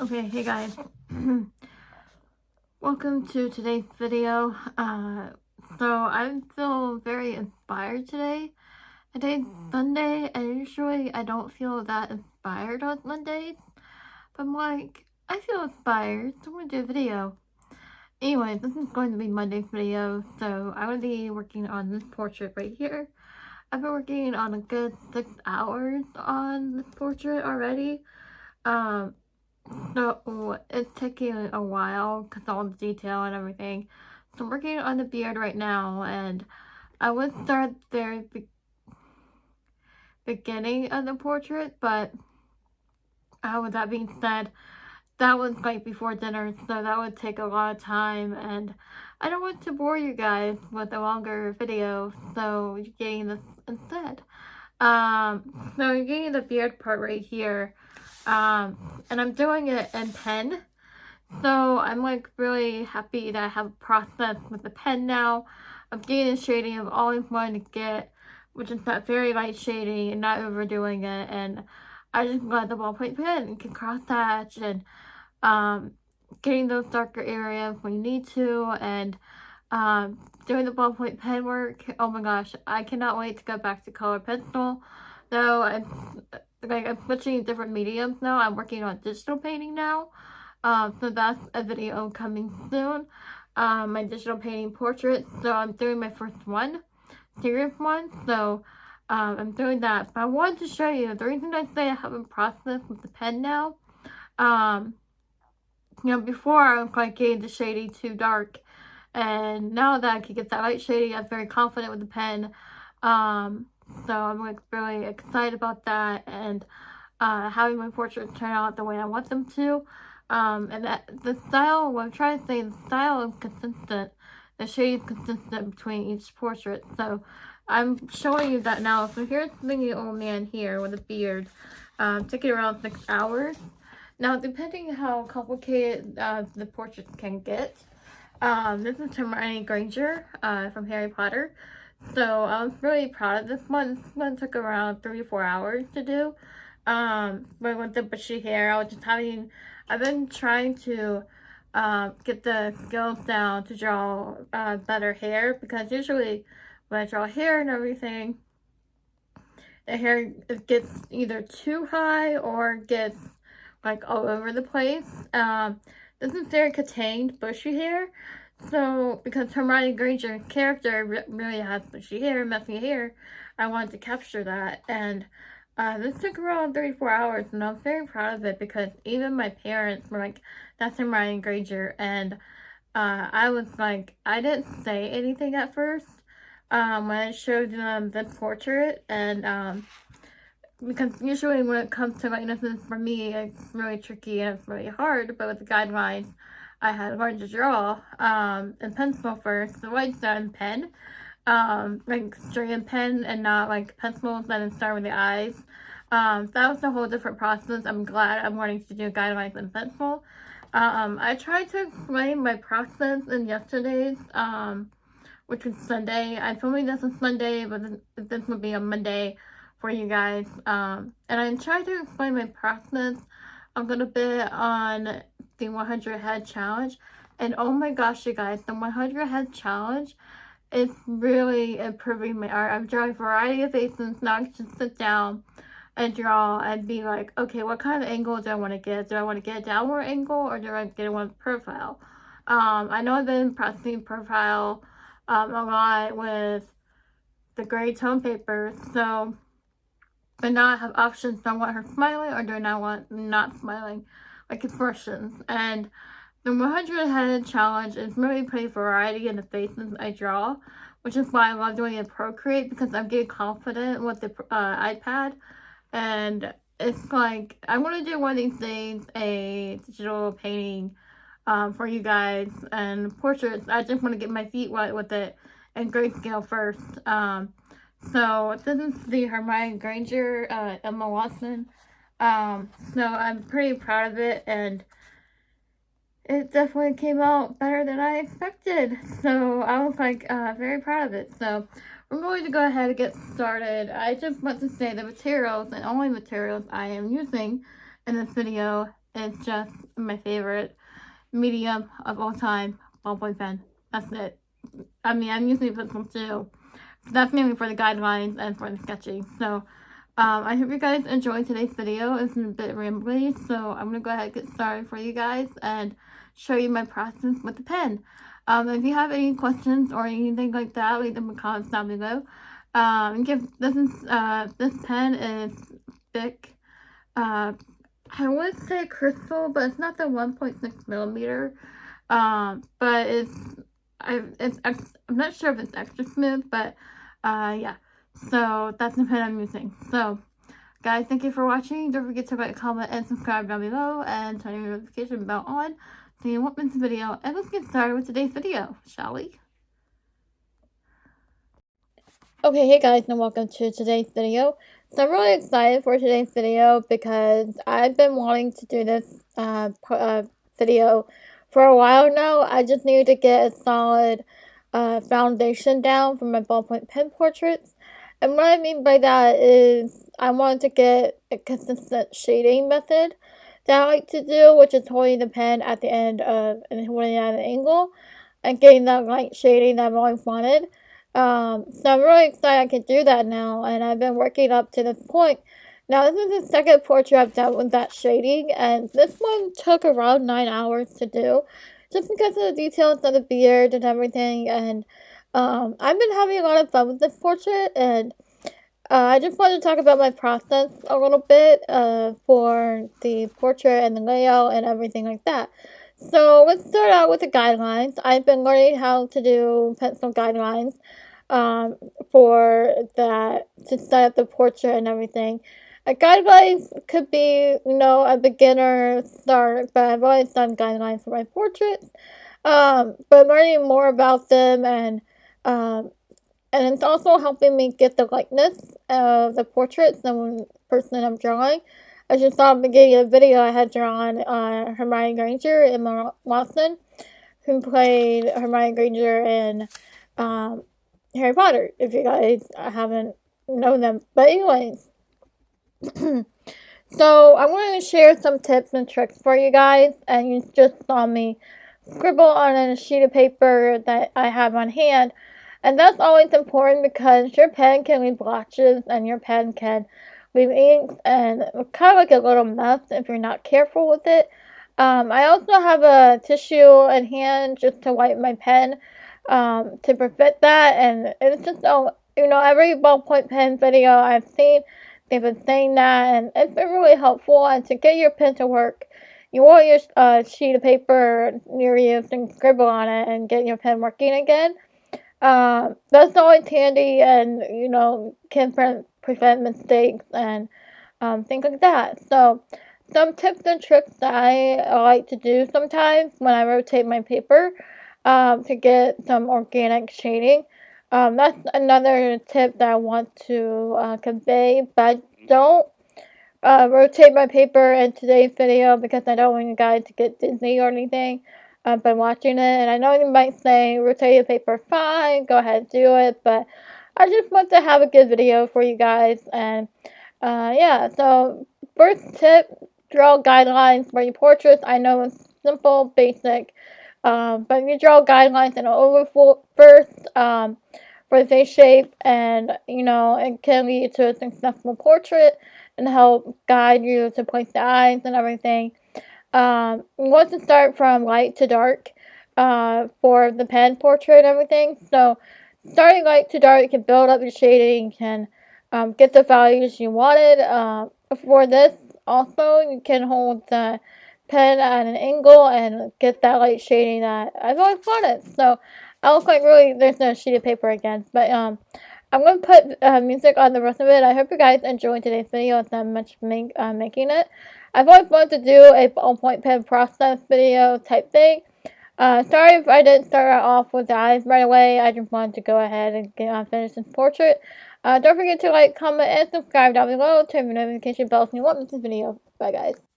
Okay, hey guys. Welcome to today's video. So I feel very inspired today. Today's Sunday, and usually I don't feel that inspired on Mondays. But I'm like, I feel inspired, so I'm gonna do a video. Anyway, this is going to be Monday's video, so I'm gonna be working on this portrait right here. I've been working on a good 6 hours on this portrait already. So it's taking a while because all the detail and everything. So I'm working on the beard right now, and I would start the beginning of the portrait, but with that being said, that was like before dinner, so that would take a lot of time, and I don't want to bore you guys with a longer video, so you're getting this instead. So you're getting the beard part right here. And I'm doing it in pen, so I'm like really happy that I have a process with the pen now. I'm getting the shading I've always wanted to get, which is that very light shading and not overdoing it, and I just got the ballpoint pen and can cross hatch and getting those darker areas when you need to, and doing the ballpoint pen work. Oh my gosh, I cannot wait to go back to color pencil. Though I'm switching different mediums now. I'm working on digital painting now. So that's a video coming soon. My digital painting portrait. So I'm doing my first one, serious one. So I'm doing that. But I wanted to show you the reason I say I haven't processed with the pen now. Before I was like getting the shading too dark, and now that I can get that light shading, I'm very confident with the pen. So I'm like really excited about that, and having my portraits turn out the way I want them to. And that the style, what I'm trying to say, the style is consistent. The shade is consistent between each portrait. So I'm showing you that now. So here's the old man here with a beard. Took it around 6 hours. Now, depending how complicated the portraits can get, this is Hermione Granger from Harry Potter. So I was really proud of this one. This one took around 3 to 4 hours to do. But with the bushy hair, I've been trying to get the skills down to draw better hair, because usually when I draw hair and everything, the hair gets either too high or gets like all over the place. This is very contained bushy hair. So, because Hermione Granger's character really has bushy hair, messy hair, I wanted to capture that. And this took around 34 hours, and I'm very proud of it, because even my parents were like, that's Hermione Granger. And I was like, I didn't say anything at first when I showed them the portrait. And because usually when it comes to likenesses, for me, it's really tricky and it's really hard. But with the guidelines, I had learned to draw in pencil first, so I started in pen, like straight in pen, and not like pencils, and then start with the eyes. That was a whole different process. I'm glad I'm learning to do guidelines in pencil. I tried to explain my process in yesterday's, which was Sunday. I'm filming this on Sunday, but this will be on Monday for you guys. And I tried to explain my process a little bit on the 100 head challenge, and oh my gosh, you guys, the 100 head challenge is really improving my art. I'm drawing a variety of faces now. I can just sit down and draw and be like, okay, what kind of angle do I want to get? Do I want to get a downward angle, or do I get one profile? I know I've been practicing profile a lot with the gray tone paper, so but now I have options. Do I want her smiling, or do I want not smiling, like expressions? And the 100 head challenge is really putting variety in the faces I draw, which is why I love doing it in Procreate, because I'm getting confident with the iPad. And it's like, I want to do one of these days a digital painting for you guys, and portraits. I just want to get my feet wet with it and grayscale first. So this is the Hermione Granger Emma Watson. So I'm pretty proud of it, and it definitely came out better than I expected. So I was like very proud of it. So we're going to go ahead and get started. I just want to say the materials and only materials I am using in this video is just my favorite medium of all time, ballpoint pen. That's it. I mean, I'm using a pencil too. That's mainly for the guidelines and for the sketching. So, I hope you guys enjoyed today's video. It's a bit rambly, so I'm going to go ahead and get started for you guys and show you my process with the pen. If you have any questions or anything like that, leave them in the comments down below. This pen is thick. I would say crystal, but it's not the 1.6 millimeter. But I'm not sure if it's extra smooth, but yeah. So that's the pen I'm using. So guys, thank you for watching. Don't forget to like, comment, and subscribe down below, and turn your notification bell on so you won't miss the video. And let's get started with today's video, shall we? Okay, hey guys, and welcome to today's video. So I'm really excited for today's video because I've been wanting to do this video for a while now. I just needed to get a solid foundation down for my ballpoint pen portraits. And what I mean by that is I wanted to get a consistent shading method that I like to do, which is holding the pen at the end of and holding it at an angle and getting that light shading that I've always wanted. So I'm really excited I can do that now, and I've been working up to this point. Now, this is the second portrait I've done with that shading, and this one took around 9 hours to do, just because of the details of the beard and everything, and I've been having a lot of fun with this portrait, and I just wanted to talk about my process a little bit for the portrait and the layout and everything like that. So let's start out with the guidelines. I've been learning how to do pencil guidelines for that, to set up the portrait and everything. Guidelines could be, a beginner start, but I've always done guidelines for my portraits. But learning more about them and it's also helping me get the likeness of the portraits the person I'm drawing. As you saw at the beginning of the video, I had drawn Hermione Granger and Emma Watson, who played Hermione Granger in Harry Potter, if you guys haven't known them. But anyways, so I'm going to share some tips and tricks for you guys, and you just saw me scribble on a sheet of paper that I have on hand. And that's always important because your pen can leave blotches and your pen can leave inks and kind of like a little mess if you're not careful with it. I also have a tissue in hand just to wipe my pen to prevent that. And it's just, every ballpoint pen video I've seen, they've been saying that, and it's been really helpful. And to get your pen to work, you want your sheet of paper near you to scribble on it and get your pen working again. That's always handy and, can prevent mistakes and things like that. So, some tips and tricks that I like to do sometimes when I rotate my paper to get some organic shading. That's another tip that I want to convey, but don't rotate my paper in today's video because I don't want you guys to get dizzy or anything by watching it. And I know you might say, rotate your paper, fine, go ahead and do it, but I just want to have a good video for you guys. And yeah, so first tip, draw guidelines for your portraits. I know it's simple, basic, but you draw guidelines in an overview first for the face shape, and it can lead to a successful portrait and help guide you to place the eyes and everything. You want to start from light to dark for the pen portrait and everything. So starting light to dark, you can build up your shading, you can get the values you wanted. For this, also, you can hold the pen at an angle and get that light shading that I've always wanted. So I look like there's no sheet of paper again. But I'm going to put music on the rest of it. I hope you guys enjoyed today's video. It's not much making it. I've always wanted to do a ballpoint pen process video type thing. Sorry if I didn't start off with the eyes right away. I just wanted to go ahead and finish this portrait. Don't forget to like, comment, and subscribe down below. Turn your notification bell if you want this video. Bye, guys.